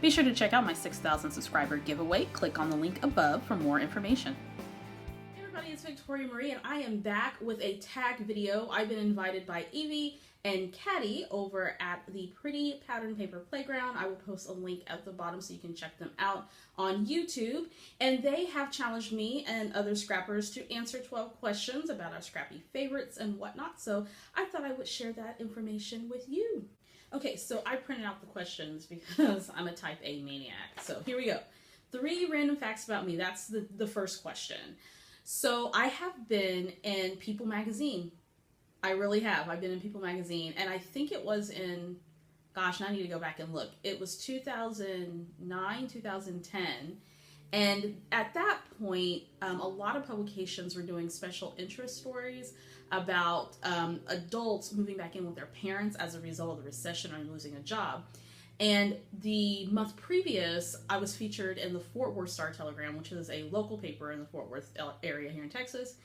Be sure to check out my 6,000 subscriber giveaway. Click on the link above for more information. Hey everybody, it's Victoria Marie and I am back with a tag video. I've been invited by Evie and Caddy over at the Pretty Pattern Paper Playground. I will post a link at the bottom so you can check them out on YouTube. And they have challenged me and other scrappers to answer 12 questions about our scrappy favorites and whatnot. So I thought I would share that information with you. Okay, so I printed out the questions because I'm a type A maniac. So here we go. 3 random facts about me. That's the first question. So I have been in People magazine. I really have. I've been in People magazine, and I think it was in, gosh, I need to go back and look. It was 2009, 2010. And at that point, a lot of publications were doing special interest stories about adults moving back in with their parents as a result of the recession or losing a job. And the month previous, I was featured in the Fort Worth Star-Telegram, which is a local paper in the Fort Worth area here in Texas.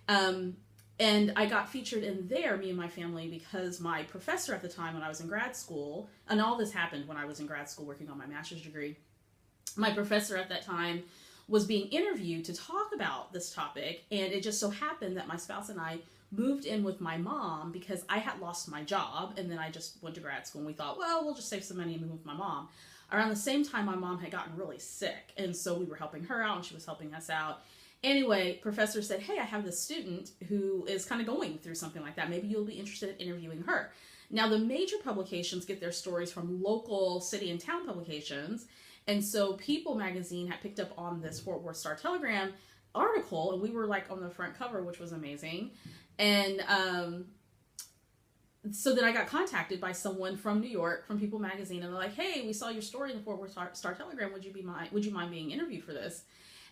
And I got featured in there, me and my family, because my professor at the time when I was in grad school, and all this happened when I was in grad school working on my master's degree, my professor at that time was being interviewed to talk about this topic, and it just so happened that my spouse and I moved in with my mom because I had lost my job, and then I just went to grad school, and we thought, well, we'll just save some money and move with my mom. Around the same time, my mom had gotten really sick, and so we were helping her out, and she was helping us out. Anyway, professor said, hey, I have this student who is kind of going through something like that. Maybe you'll be interested in interviewing her. Now, the major publications get their stories from local city and town publications. And so People magazine had picked up on this Fort Worth Star-Telegram article, and we were like on the front cover, which was amazing. And so then I got contacted by someone from New York, from People magazine, and they're like, hey, we saw your story in the Fort Worth Star-Telegram. Would you mind being interviewed for this?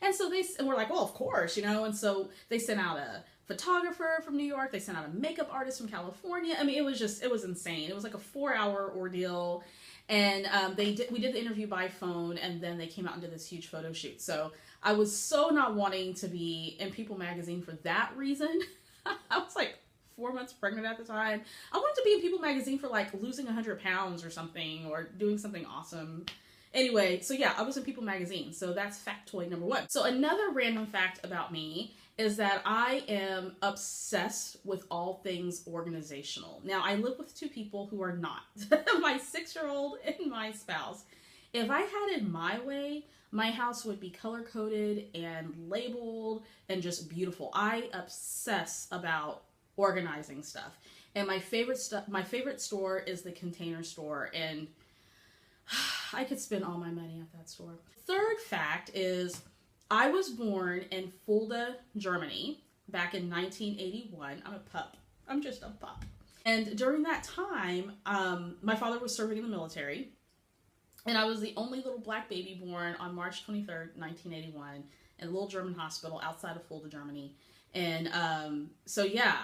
And so we're like, well, of course, you know. And so they sent out a photographer from New York. They sent out a makeup artist from California. I mean, it was insane. It was like a 4-hour ordeal. And we did the interview by phone, and then they came out and did this huge photo shoot. So I was so not wanting to be in People magazine for that reason. I was like 4 months pregnant at the time. I wanted to be in People magazine for like losing 100 pounds or something, or doing something awesome. Anyway, so yeah, I was in People magazine, so that's factoid number 1. So another random fact about me is that I am obsessed with all things organizational. Now, I live with 2 people who are not, my 6-year-old and my spouse. If I had it my way, my house would be color-coded and labeled and just beautiful. I obsess about organizing stuff. And my favorite store is the Container Store, and I could spend all my money at that store. Third fact is I was born in Fulda, Germany back in 1981. I'm a pup. I'm just a pup. And during that time, my father was serving in the military, and I was the only little black baby born on March 23rd, 1981 in a little German hospital outside of Fulda, Germany. And so yeah,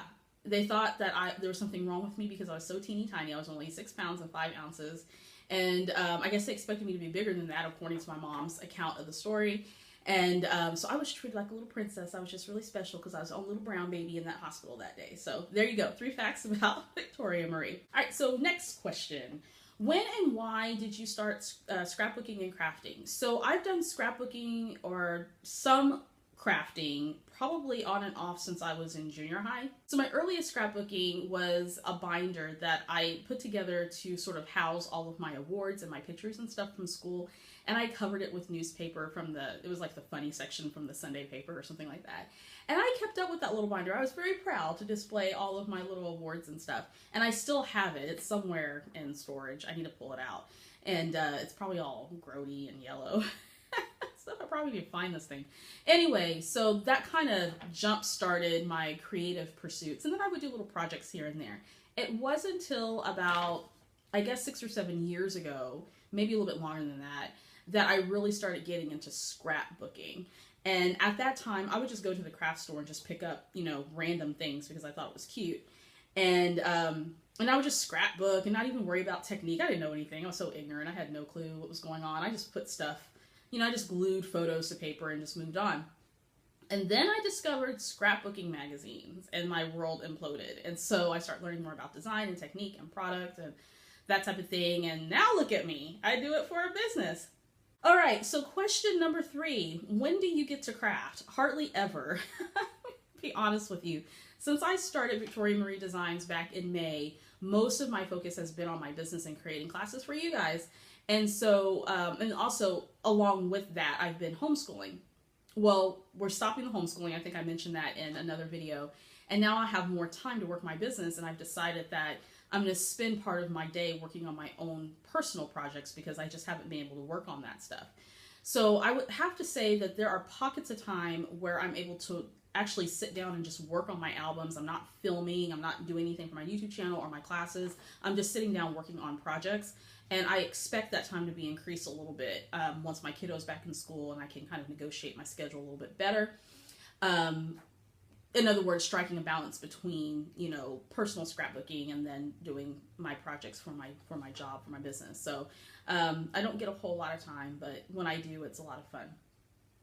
they thought that there was something wrong with me because I was so teeny tiny. I was only 6 pounds and 5 ounces. And I guess they expected me to be bigger than that, according to my mom's account of the story. And so I was treated like a little princess. I was just really special because I was the only little brown baby in that hospital that day. So there you go. 3 facts about Victoria Marie. All right, so next question. When and why did you start scrapbooking and crafting? So I've done scrapbooking or some crafting probably on and off since I was in junior high. So my earliest scrapbooking was a binder that I put together to sort of house all of my awards and my pictures and stuff from school, and I covered it with newspaper it was like the funny section from the Sunday paper or something like that. And I kept up with that little binder. I was very proud to display all of my little awards and stuff, and I still have it. It's somewhere in storage. I need to pull it out, and it's probably all grody and yellow. I'll probably be find this thing. Anyway, so that kind of jump-started my creative pursuits, and then I would do little projects here and there. It wasn't until about, I guess, 6 or 7 years ago, maybe a little bit longer than that, that I really started getting into scrapbooking. And at that time, I would just go to the craft store and just pick up, you know, random things because I thought it was cute. And I would just scrapbook and not even worry about technique. I didn't know anything. I was so ignorant. I had no clue what was going on. I just put stuff, you know, I just glued photos to paper and just moved on. And then I discovered scrapbooking magazines and my world imploded. And so I started learning more about design and technique and product and that type of thing. And now look at me. I do it for a business. All right, so question number 3. When do you get to craft? Hardly ever. Be honest with you. Since I started Victoria Marie Designs back in May, most of my focus has been on my business and creating classes for you guys. And so, and also along with that, I've been homeschooling. Well, we're stopping the homeschooling. I think I mentioned that in another video. And now I have more time to work my business, and I've decided that I'm going to spend part of my day working on my own personal projects because I just haven't been able to work on that stuff. So I would have to say that there are pockets of time where I'm able to actually sit down and just work on my albums. I'm not filming, I'm not doing anything for my YouTube channel or my classes. I'm just sitting down working on projects. And I expect that time to be increased a little bit once my kiddo's back in school and I can kind of negotiate my schedule a little bit better. In other words, striking a balance between, you know, personal scrapbooking and then doing my projects for my job, for my business. So I don't get a whole lot of time, but when I do, it's a lot of fun.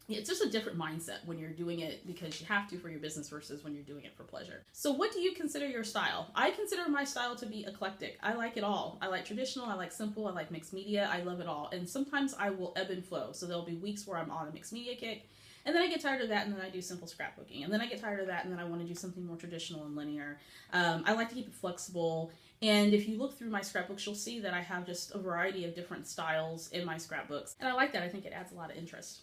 It's just a different mindset when you're doing it because you have to for your business versus when you're doing it for pleasure. So what do you consider your style? I consider my style to be eclectic. I like it all. I like traditional, I like simple, I like mixed media, I love it all. And sometimes I will ebb and flow. So there'll be weeks where I'm on a mixed media kick, and then I get tired of that, and then I do simple scrapbooking. And then I get tired of that, and then I want to do something more traditional and linear. I like to keep it flexible. And if you look through my scrapbooks, you'll see that I have just a variety of different styles in my scrapbooks. And I like that. I think it adds a lot of interest.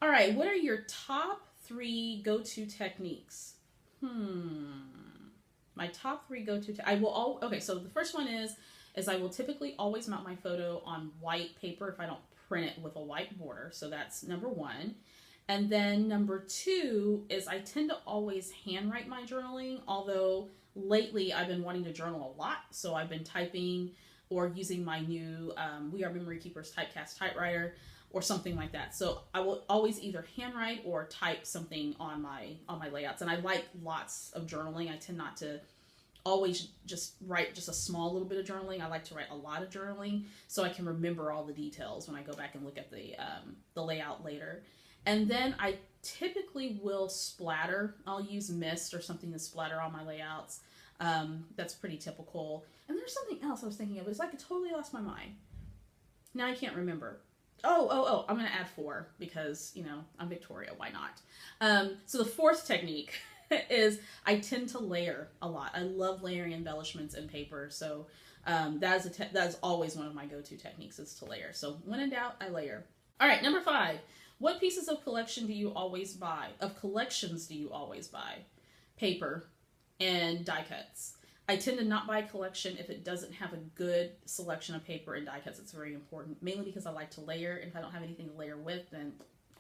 All right, what are your top 3 go-to techniques? My top 3 go-to, okay, so the first one is I will typically always mount my photo on white paper if I don't print it with a white border. So that's number 1. And then number 2 is I tend to always handwrite my journaling, although lately I've been wanting to journal a lot. So I've been typing or using my new We Are Memory Keepers typecast typewriter or something like that. So I will always either handwrite or type something on my layouts. And I like lots of journaling. I tend not to always just write just a small little bit of journaling. I like to write a lot of journaling so I can remember all the details when I go back and look at the layout later. And then I typically will splatter. I'll use mist or something to splatter on my layouts. That's pretty typical. And there's something else I was thinking of. It's like I totally lost my mind. Now I can't remember. Oh, I'm going to add 4 because, you know, I'm Victoria. Why not? So the 4th technique is I tend to layer a lot. I love layering embellishments in paper. So that is always one of my go-to techniques is to layer. So when in doubt, I layer. All right, number 5. What pieces of collections do you always buy? Paper and die cuts. I tend to not buy a collection if it doesn't have a good selection of paper and die cuts. It's very important, mainly because I like to layer. And if I don't have anything to layer with, then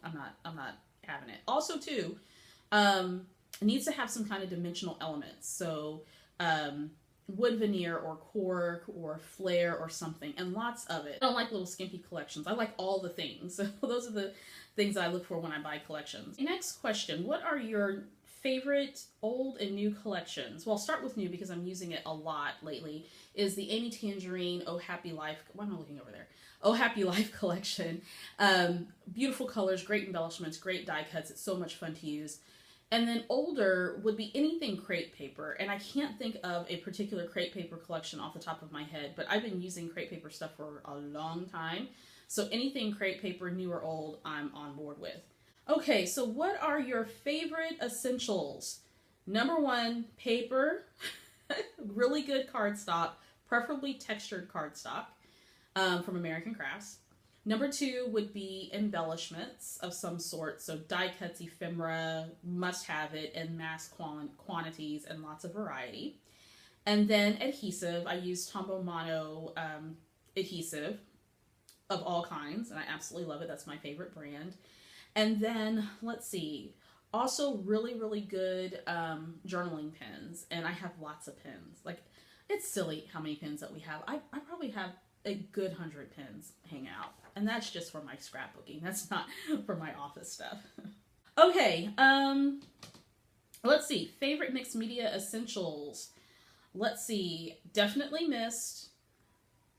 I'm not having it. Also, too, it needs to have some kind of dimensional elements. So wood veneer or cork or flare or something, and lots of it. I don't like little skimpy collections. I like all the things. So those are the things I look for when I buy collections. Next question, what are your favorite old and new collections? Well, I'll start with new because I'm using it a lot lately, is the Amy Tangerine Oh Happy Life, why am I looking over there? Oh Happy Life collection. Beautiful colors, great embellishments, great die cuts. It's so much fun to use. And then older would be anything crepe paper. And I can't think of a particular crepe paper collection off the top of my head, but I've been using crepe paper stuff for a long time. So anything crepe paper, new or old, I'm on board with. Okay, so what are your favorite essentials? Number 1, paper, really good cardstock, preferably textured cardstock from American Crafts. Number 2 would be embellishments of some sort, so die cuts, ephemera, must have it in mass quantities and lots of variety. And then adhesive, I use Tombow Mono adhesive of all kinds, and I absolutely love it. That's my favorite brand. And then, let's see, also really, really good journaling pens. And I have lots of pens. Like, it's silly how many pens that we have. I probably have a good 100 pens hang out. And that's just for my scrapbooking. That's not for my office stuff. Okay, let's see. Favorite mixed media essentials. Let's see. Definitely mist.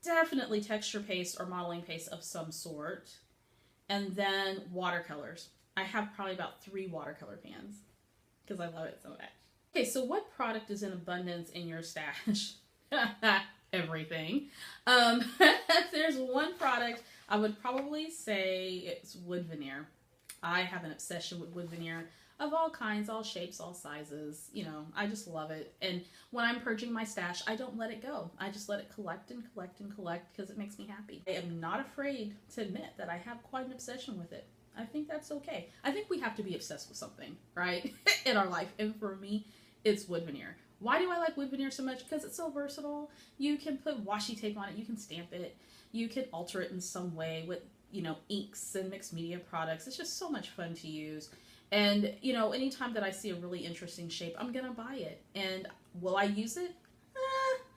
Definitely texture paste or modeling paste of some sort. And then watercolors. I have probably about 3 watercolor pans because I love it so much. Okay, so what product is in abundance in your stash? everything. If there's one product, I would probably say it's wood veneer. I have an obsession with wood veneer of all kinds, all shapes, all sizes. You know, I just love it. And when I'm purging my stash, I don't let it go. I just let it collect and collect and collect because it makes me happy. I am not afraid to admit that I have quite an obsession with it. I think that's okay. I think we have to be obsessed with something, right, in our life. And for me, it's wood veneer. Why do I like wood veneer so much? Because it's so versatile. You can put washi tape on it. You can stamp it. You can alter it in some way with, you know, inks and mixed media products. It's just so much fun to use. And, you know, anytime that I see a really interesting shape, I'm going to buy it. And will I use it?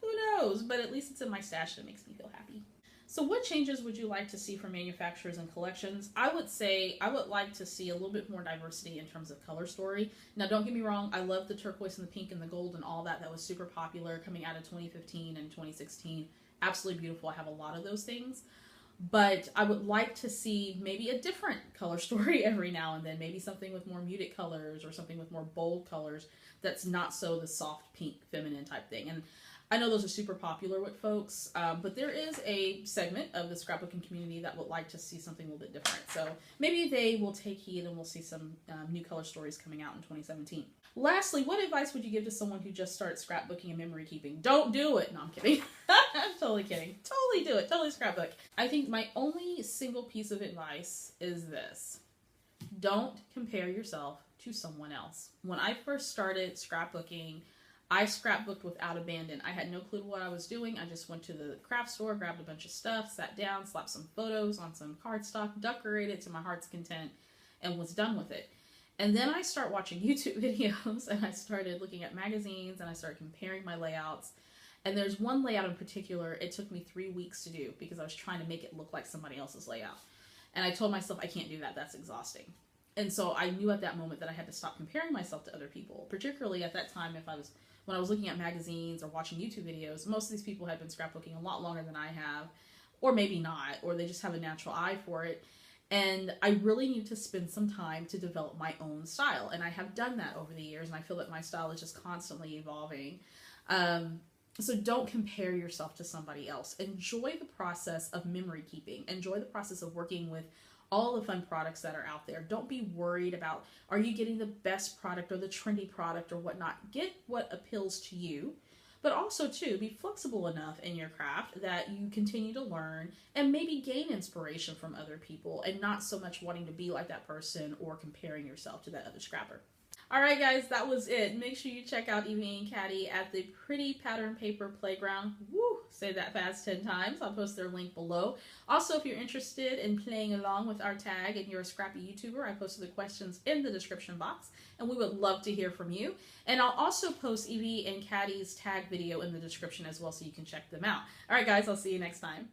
Who knows? But at least it's in my stash and it makes me feel happy. So what changes would you like to see from manufacturers and collections? I would say I would like to see a little bit more diversity in terms of color story. Now, don't get me wrong. I love the turquoise and the pink and the gold and all that. That was super popular coming out of 2015 and 2016. Absolutely beautiful. I have a lot of those things. But I would like to see maybe a different color story every now and then. Maybe something with more muted colors or something with more bold colors that's not so the soft pink feminine type thing. And I know those are super popular with folks, but there is a segment of the scrapbooking community that would like to see something a little bit different. So maybe they will take heed and we'll see some new color stories coming out in 2017. Lastly, what advice would you give to someone who just started scrapbooking and memory keeping? Don't do it. No, I'm kidding. I'm totally kidding. Totally do it. Totally scrapbook. I think my only single piece of advice is this. Don't compare yourself to someone else. When I first started scrapbooking, I scrapbooked without abandon. I had no clue what I was doing. I just went to the craft store, grabbed a bunch of stuff, sat down, slapped some photos on some cardstock, decorated to my heart's content, and was done with it. And then I start watching YouTube videos and I started looking at magazines and I started comparing my layouts. And there's one layout in particular, it took me 3 weeks to do because I was trying to make it look like somebody else's layout. And I told myself, I can't do that. That's exhausting. And so I knew at that moment that I had to stop comparing myself to other people, particularly at that time when I was looking at magazines or watching YouTube videos. Most of these people had been scrapbooking a lot longer than I have, or maybe not, or they just have a natural eye for it. And I really need to spend some time to develop my own style. And I have done that over the years, and I feel that my style is just constantly evolving. So don't compare yourself to somebody else. Enjoy the process of memory keeping. Enjoy the process of working with all the fun products that are out there. Don't be worried about, are you getting the best product or the trendy product or whatnot? Get what appeals to you. But also, too, be flexible enough in your craft that you continue to learn and maybe gain inspiration from other people and not so much wanting to be like that person or comparing yourself to that other scrapper. All right, guys, that was it. Make sure you check out Evie and Caddy at the Pretty Pattern Paper Playground. Woo! Say that fast 10 times. I'll post their link below. Also, if you're interested in playing along with our tag and you're a scrappy YouTuber, I posted the questions in the description box, and we would love to hear from you. And I'll also post Evie and Caddy's tag video in the description as well, so you can check them out. All right, guys, I'll see you next time.